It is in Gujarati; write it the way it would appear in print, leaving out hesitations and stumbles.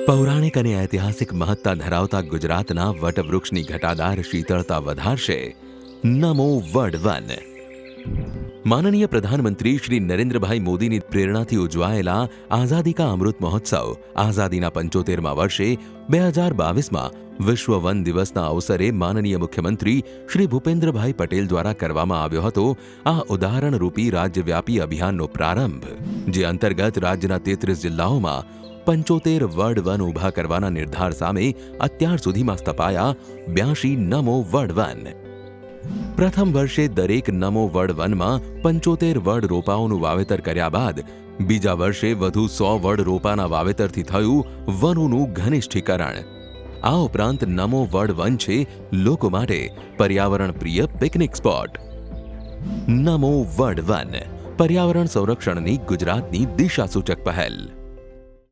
પૌરાણિક અને ઐતિહાસિક મહત્તા ધરાવતા ગુજરાતના વટવૃક્ષની ઘટાદાર શીતળતા વધારશે નમો વડ વન। માનનીય પ્રધાનમંત્રી શ્રી નરેન્દ્રભાઈ મોદીની પ્રેરણાથી ઉજવાયેલા આઝાદી કા અમૃત મહોત્સવ આઝાદીના 75મા વર્ષે 2022માં વિશ્વ વન દિવસના અવસરે માનનીય મુખ્યમંત્રી શ્રી ભૂપેન્દ્રભાઈ પટેલ દ્વારા કરવામાં આવ્યો હતો આ ઉદાહરણરૂપી રાજ્યવ્યાપી અભિયાનનો પ્રારંભ, જે અંતર્ગત રાજ્યના 33 જિલ્લાઓમાં 75 વડ વન ઊભા કરવાના નિર્ધાર સામે અત્યાર સુધીમાં સ્થપાયા 82 નમો વડ વન। પ્રથમ વર્ષે દરેક નમો વડ વનમાં 75 વડ રોપાઓનું વાવેતર કર્યા બાદ બીજા વર્ષે વધુ 100 વડ રોપાના વાવેતરથી થયું વનોનું ઘનિષ્ઠીકરણ। આ ઉપરાંત નમો વડ વન છે લોકો માટે પર્યાવરણ પ્રિય પિકનિક સ્પોટ। નમો વડ વન, પર્યાવરણ સંરક્ષણની ગુજરાતની દિશાસૂચક પહેલ।